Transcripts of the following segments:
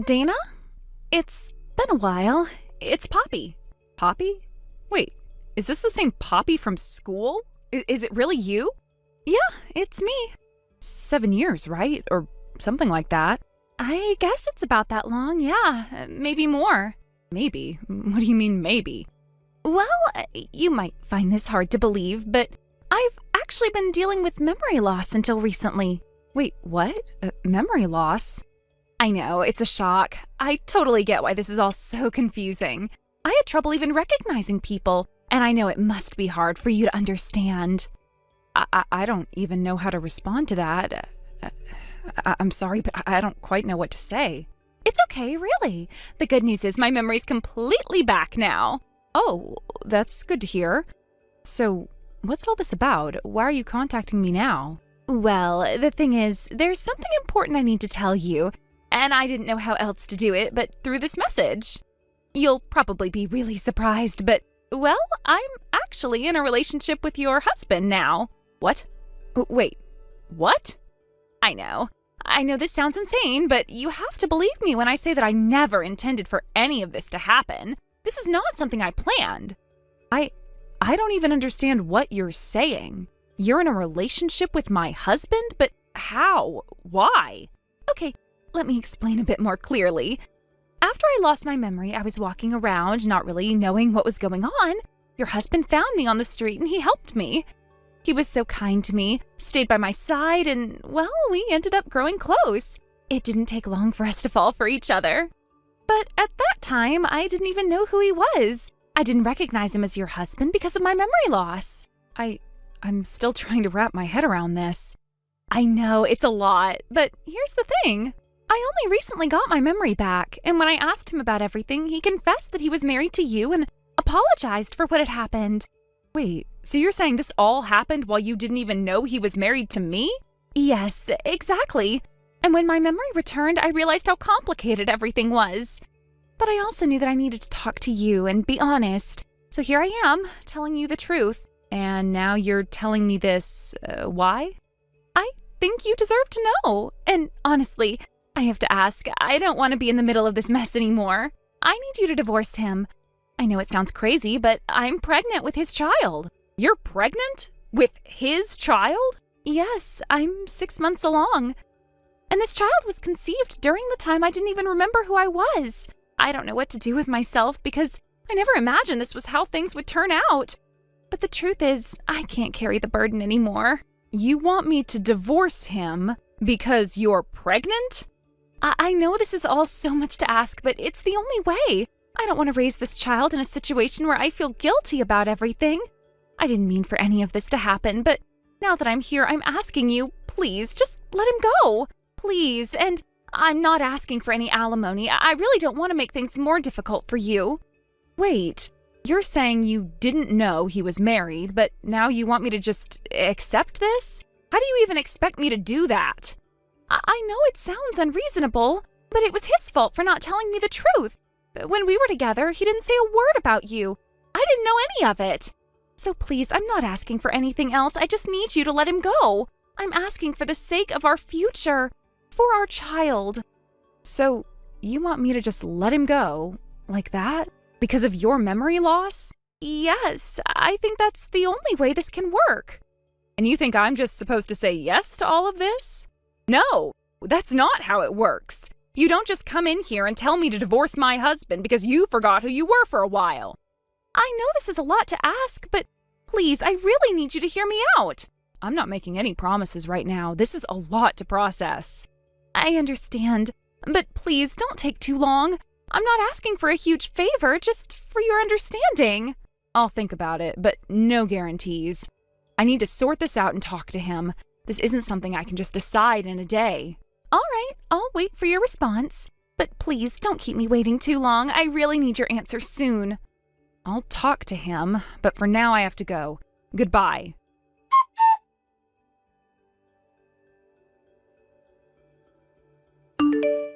Dana? It's been a while. It's Poppy. Poppy? Wait, is this the same Poppy from school? Is it really you? Yeah, it's me. 7 years, right? Or something like that. I guess it's about that long, yeah. Maybe more. Maybe? What do you mean, maybe? Well, you might find this hard to believe, but I've actually been dealing with memory loss until recently. Wait, what? Memory loss? I know, it's a shock. I totally get why this is all so confusing. I had trouble even recognizing people, and I know it must be hard for you to understand. I don't even know how to respond to that. I'm sorry, but I don't quite know what to say. It's okay, really. The good news is my memory's completely back now. Oh, that's good to hear. So, what's all this about? Why are you contacting me now? Well, the thing is, there's something important I need to tell you, and I didn't know how else to do it but through this message. You'll probably be really surprised, but, well, I'm actually in a relationship with your husband now. What? Wait, what? I know this sounds insane, but you have to believe me when I say that I never intended for any of this to happen. This is not something I planned. I don't even understand what you're saying. You're in a relationship with my husband? But how? Why? Okay, let me explain a bit more clearly. After I lost my memory, I was walking around, not really knowing what was going on. Your husband found me on the street and he helped me. He was so kind to me, stayed by my side, and, well, we ended up growing close. It didn't take long for us to fall for each other. But at that time, I didn't even know who he was. I didn't recognize him as your husband because of my memory loss. I'm still trying to wrap my head around this. I know, it's a lot, but here's the thing. I only recently got my memory back, and when I asked him about everything, he confessed that he was married to you and apologized for what had happened. Wait, so you're saying this all happened while you didn't even know he was married to me? Yes, exactly. And when my memory returned, I realized how complicated everything was. But I also knew that I needed to talk to you and be honest. So here I am, telling you the truth. And now you're telling me this, why? I think you deserve to know. And honestly, I have to ask, I don't want to be in the middle of this mess anymore. I need you to divorce him. I know it sounds crazy, but I'm pregnant with his child. You're pregnant? With his child? Yes, I'm 6 months along. And this child was conceived during the time I didn't even remember who I was. I don't know what to do with myself because I never imagined this was how things would turn out. But the truth is, I can't carry the burden anymore. You want me to divorce him because you're pregnant? I know this is all so much to ask, but it's the only way. I don't want to raise this child in a situation where I feel guilty about everything. I didn't mean for any of this to happen, but now that I'm here, I'm asking you, please, just let him go. Please, and I'm not asking for any alimony. I really don't want to make things more difficult for you. Wait, you're saying you didn't know he was married, but now you want me to just accept this? How do you even expect me to do that? I know it sounds unreasonable, but it was his fault for not telling me the truth. When we were together, he didn't say a word about you. I didn't know any of it. So please, I'm not asking for anything else. I just need you to let him go. I'm asking for the sake of our future, for our child. So you want me to just let him go, like that? Because of your memory loss? Yes, I think that's the only way this can work. And you think I'm just supposed to say yes to all of this? No, that's not how it works. You don't just come in here and tell me to divorce my husband because you forgot who you were for a while. I know this is a lot to ask, but please, I really need you to hear me out. I'm not making any promises right now. This is a lot to process. I understand, but please don't take too long. I'm not asking for a huge favor, just for your understanding. I'll think about it, but no guarantees. I need to sort this out and talk to him. This isn't something I can just decide in a day. All right, I'll wait for your response. But please, don't keep me waiting too long. I really need your answer soon. I'll talk to him, but for now I have to go. Goodbye.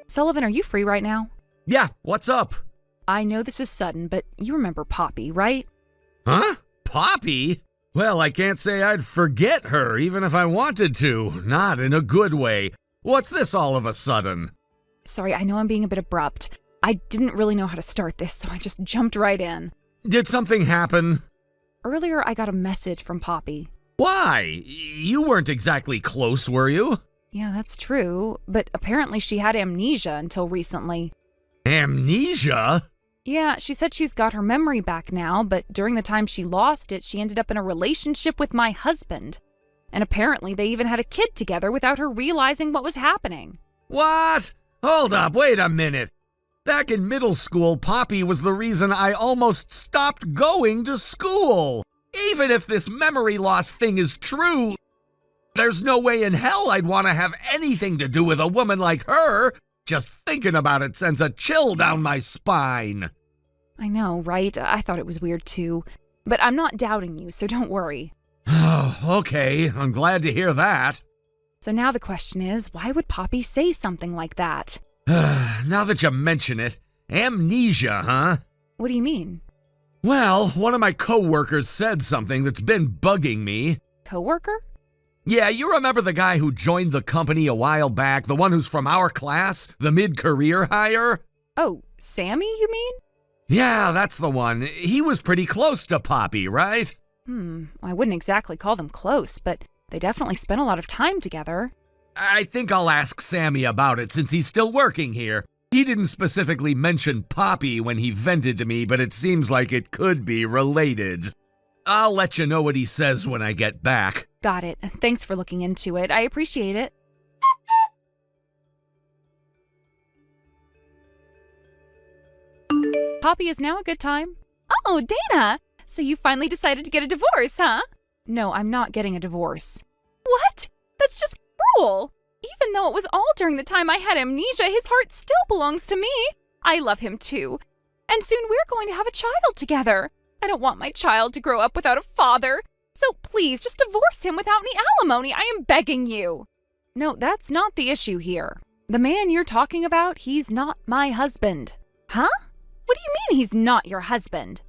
Sullivan, are you free right now? Yeah, what's up? I know this is sudden, but you remember Poppy, right? Huh? Poppy? Well, I can't say I'd forget her, even if I wanted to. Not in a good way. What's this all of a sudden? Sorry, I know I'm being a bit abrupt. I didn't really know how to start this, so I just jumped right in. Did something happen? Earlier, I got a message from Poppy. Why? You weren't exactly close, were you? Yeah, that's true, but apparently she had amnesia until recently. Amnesia? Yeah, she said she's got her memory back now, but during the time she lost it, she ended up in a relationship with my husband. And apparently they even had a kid together without her realizing what was happening. What? Hold up, wait a minute. Back in middle school, Poppy was the reason I almost stopped going to school. Even if this memory loss thing is true, there's no way in hell I'd want to have anything to do with a woman like her. Just thinking about it sends a chill down my spine. I know, right? I thought it was weird too. But I'm not doubting you, so don't worry. Oh, okay, I'm glad to hear that. So now the question is, why would Poppy say something like that? Now that you mention it, amnesia, huh? What do you mean? Well, one of my coworkers said something that's been bugging me. Coworker? Yeah, you remember the guy who joined the company a while back, the one who's from our class, the mid-career hire? Oh, Sammy, you mean? Yeah, that's the one. He was pretty close to Poppy, right? I wouldn't exactly call them close, but they definitely spent a lot of time together. I think I'll ask Sammy about it since he's still working here. He didn't specifically mention Poppy when he vented to me, but it seems like it could be related. I'll let you know what he says when I get back. Got it. Thanks for looking into it. I appreciate it. Poppy, is now a good time? Oh, Dana! So you finally decided to get a divorce, huh? No, I'm not getting a divorce. What? That's just cruel! Even though it was all during the time I had amnesia, his heart still belongs to me. I love him too. And soon we're going to have a child together. I don't want my child to grow up without a father. So please, just divorce him without any alimony. I am begging you. No, that's not the issue here. The man you're talking about, he's not my husband. Huh? What do you mean he's not your husband?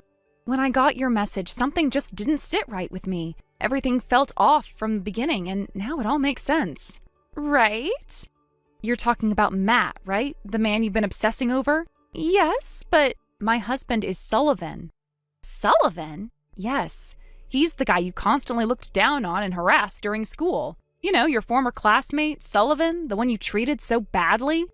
When I got your message, something just didn't sit right with me. Everything felt off from the beginning, and now it all makes sense. Right? You're talking about Matt, right? The man you've been obsessing over? Yes, but my husband is Sullivan. Sullivan? Yes. He's the guy you constantly looked down on and harassed during school. You know, your former classmate, Sullivan, the one you treated so badly.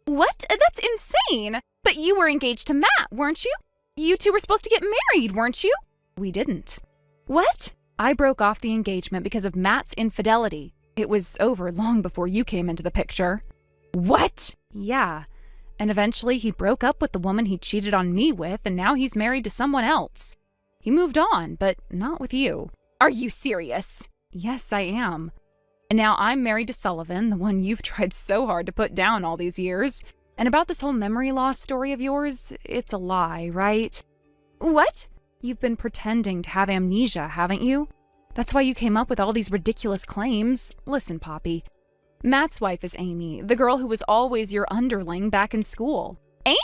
What? That's insane! But you were engaged to Matt, weren't you? You two were supposed to get married, weren't you? We didn't. What? I broke off the engagement because of Matt's infidelity. It was over long before you came into the picture. What? Yeah. And eventually he broke up with the woman he cheated on me with, and now he's married to someone else. He moved on, but not with you. Are you serious? Yes, I am. And now I'm married to Sullivan, the one you've tried so hard to put down all these years. And about this whole memory loss story of yours, it's a lie, right? What? You've been pretending to have amnesia, haven't you? That's why you came up with all these ridiculous claims. Listen, Poppy. Matt's wife is Amy, the girl who was always your underling back in school.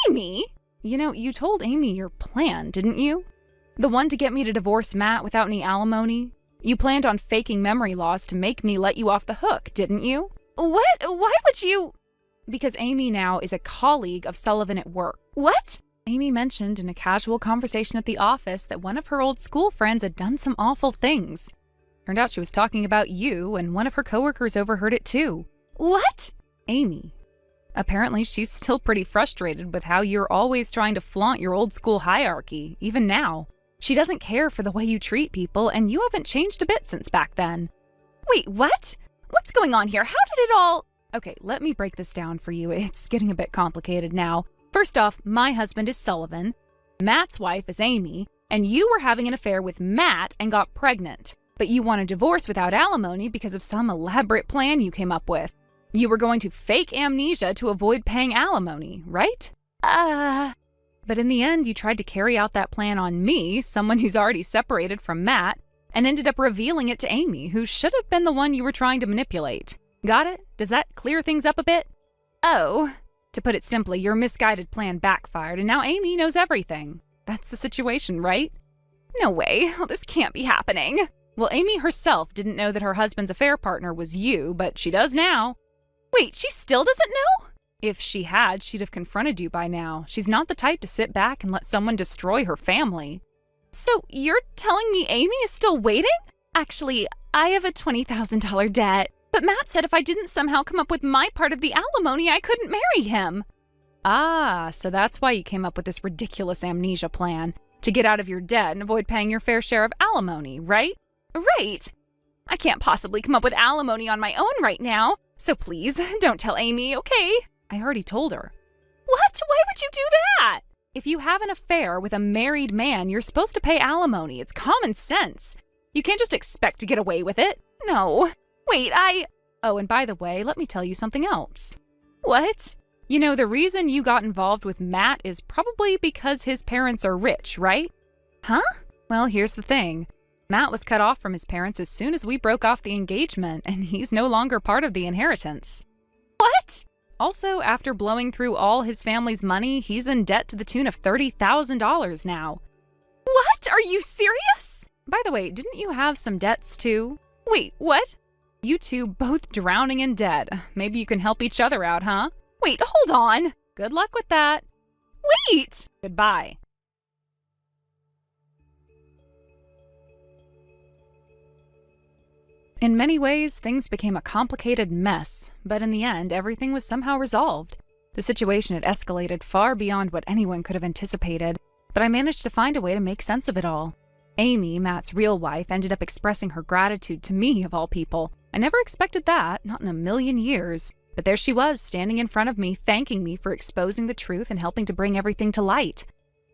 Amy? You know, you told Amy your plan, didn't you? The one to get me to divorce Matt without any alimony? You planned on faking memory loss to make me let you off the hook, didn't you? What? Why would you? Because Amy now is a colleague of Sullivan at work. What? Amy mentioned in a casual conversation at the office that one of her old school friends had done some awful things. Turned out she was talking about you, and one of her coworkers overheard it too. What? Amy. Apparently she's still pretty frustrated with how you're always trying to flaunt your old school hierarchy, even now. She doesn't care for the way you treat people, and you haven't changed a bit since back then. Wait, what? What's going on here? How did it all... Okay, let me break this down for you. It's getting a bit complicated now. First off, my husband is Sullivan, Matt's wife is Amy, and you were having an affair with Matt and got pregnant. But you want a divorce without alimony because of some elaborate plan you came up with. You were going to fake amnesia to avoid paying alimony, right? But in the end, you tried to carry out that plan on me, someone who's already separated from Matt, and ended up revealing it to Amy, who should have been the one you were trying to manipulate. Got it? Does that clear things up a bit? Oh. To put it simply, your misguided plan backfired, and now Amy knows everything. That's the situation, right? No way. Oh, this can't be happening. Well, Amy herself didn't know that her husband's affair partner was you, but she does now. Wait, she still doesn't know? If she had, she'd have confronted you by now. She's not the type to sit back and let someone destroy her family. So you're telling me Amy is still waiting? Actually, I have a $20,000 debt, but Matt said if I didn't somehow come up with my part of the alimony, I couldn't marry him. Ah, so that's why you came up with this ridiculous amnesia plan, to get out of your debt and avoid paying your fair share of alimony, right? Right. I can't possibly come up with alimony on my own right now, so please, don't tell Amy, okay? I already told her. What? Why would you do that? If you have an affair with a married man, you're supposed to pay alimony. It's common sense. You can't just expect to get away with it. No. Wait, Oh, and by the way, let me tell you something else. What? You know, the reason you got involved with Matt is probably because his parents are rich, right? Huh? Well, here's the thing. Matt was cut off from his parents as soon as we broke off the engagement, and he's no longer part of the inheritance. What? Also, after blowing through all his family's money, he's in debt to the tune of $30,000 now. What? Are you serious? By the way, didn't you have some debts too? Wait, what? You two both drowning in debt. Maybe you can help each other out, huh? Wait, hold on. Good luck with that. Wait! Goodbye. In many ways, things became a complicated mess, but in the end, everything was somehow resolved. The situation had escalated far beyond what anyone could have anticipated, but I managed to find a way to make sense of it all. Amy, Matt's real wife, ended up expressing her gratitude to me, of all people. I never expected that, not in a million years. But there she was, standing in front of me, thanking me for exposing the truth and helping to bring everything to light.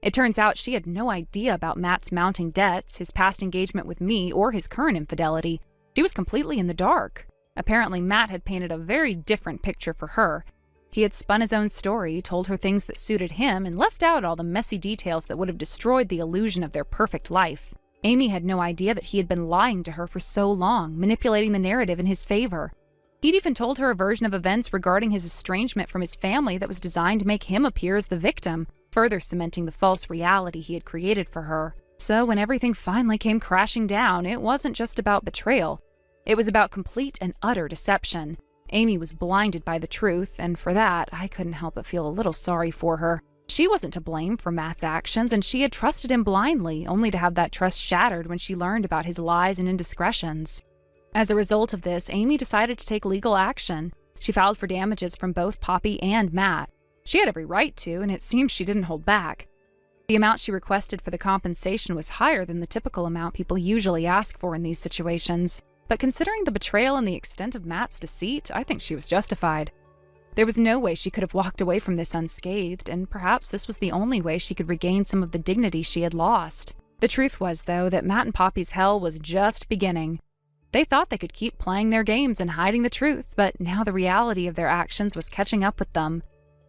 It turns out she had no idea about Matt's mounting debts, his past engagement with me, or his current infidelity. She was completely in the dark. Apparently, Matt had painted a very different picture for her. He had spun his own story, told her things that suited him, and left out all the messy details that would have destroyed the illusion of their perfect life. Amy had no idea that he had been lying to her for so long, manipulating the narrative in his favor. He'd even told her a version of events regarding his estrangement from his family that was designed to make him appear as the victim, further cementing the false reality he had created for her. So when everything finally came crashing down, it wasn't just about betrayal. It was about complete and utter deception. Amy was blinded by the truth, and for that, I couldn't help but feel a little sorry for her. She wasn't to blame for Matt's actions, and she had trusted him blindly, only to have that trust shattered when she learned about his lies and indiscretions. As a result of this, Amy decided to take legal action. She filed for damages from both Poppy and Matt. She had every right to, and it seems she didn't hold back. The amount she requested for the compensation was higher than the typical amount people usually ask for in these situations. But considering the betrayal and the extent of Matt's deceit, I think she was justified. There was no way she could have walked away from this unscathed, and perhaps this was the only way she could regain some of the dignity she had lost. The truth was, though, that Matt and Poppy's hell was just beginning. They thought they could keep playing their games and hiding the truth, but now the reality of their actions was catching up with them.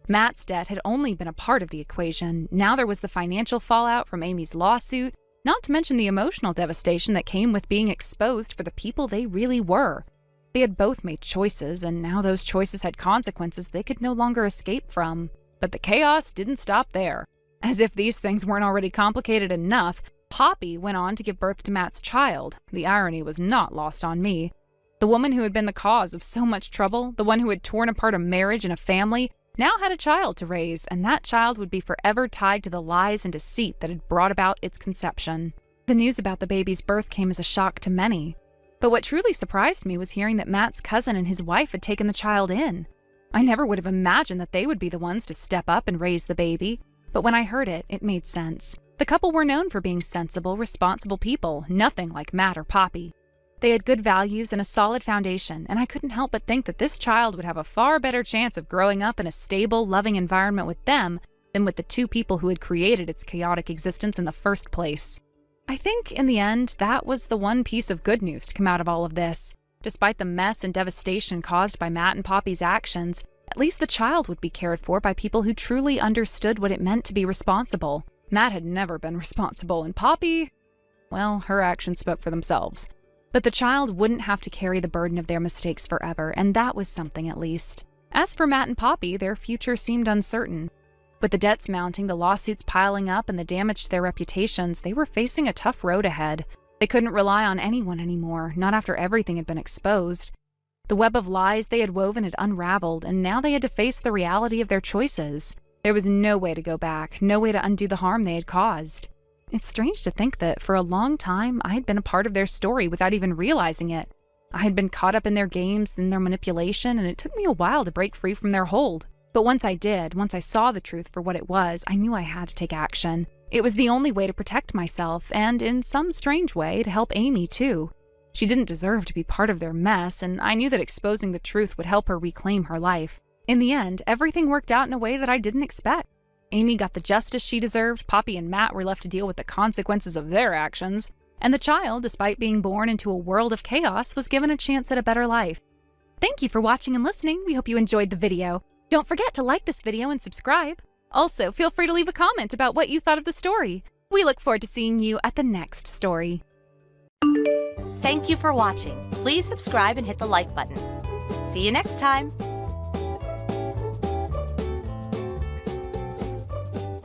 Matt's debt had only been a part of the equation. Now there was the financial fallout from Amy's lawsuit, not to mention the emotional devastation that came with being exposed for the people they really were. They had both made choices, and now those choices had consequences they could no longer escape from. But the chaos didn't stop there. As if these things weren't already complicated enough, Poppy went on to give birth to Matt's child. The irony was not lost on me. The woman who had been the cause of so much trouble, the one who had torn apart a marriage and a family, now had a child to raise, and that child would be forever tied to the lies and deceit that had brought about its conception. The news about the baby's birth came as a shock to many. But what truly surprised me was hearing that Matt's cousin and his wife had taken the child in. I never would have imagined that they would be the ones to step up and raise the baby. But when I heard it, it made sense. The couple were known for being sensible, responsible people, nothing like Matt or Poppy. They had good values and a solid foundation, and I couldn't help but think that this child would have a far better chance of growing up in a stable, loving environment with them than with the two people who had created its chaotic existence in the first place. I think, in the end, that was the one piece of good news to come out of all of this. Despite the mess and devastation caused by Matt and Poppy's actions, at least the child would be cared for by people who truly understood what it meant to be responsible. Matt had never been responsible, and Poppy, well, her actions spoke for themselves. But the child wouldn't have to carry the burden of their mistakes forever, and that was something at least. As for Matt and Poppy, their future seemed uncertain. With the debts mounting, the lawsuits piling up, and the damage to their reputations, they were facing a tough road ahead. They couldn't rely on anyone anymore, not after everything had been exposed. The web of lies they had woven had unraveled, and now they had to face the reality of their choices. There was no way to go back, no way to undo the harm they had caused. It's strange to think that for a long time I had been a part of their story without even realizing it. I had been caught up in their games and their manipulation, and it took me a while to break free from their hold. But once I did, once I saw the truth for what it was, I knew I had to take action. It was the only way to protect myself, and in some strange way, to help Amy too. She didn't deserve to be part of their mess, and I knew that exposing the truth would help her reclaim her life. In the end, everything worked out in a way that I didn't expect. Amy got the justice she deserved, Poppy and Matt were left to deal with the consequences of their actions, and the child, despite being born into a world of chaos, was given a chance at a better life. Thank you for watching and listening. We hope you enjoyed the video. Don't forget to like this video and subscribe. Also, feel free to leave a comment about what you thought of the story. We look forward to seeing you at the next story. Thank you for watching. Please subscribe and hit the like button. See you next time.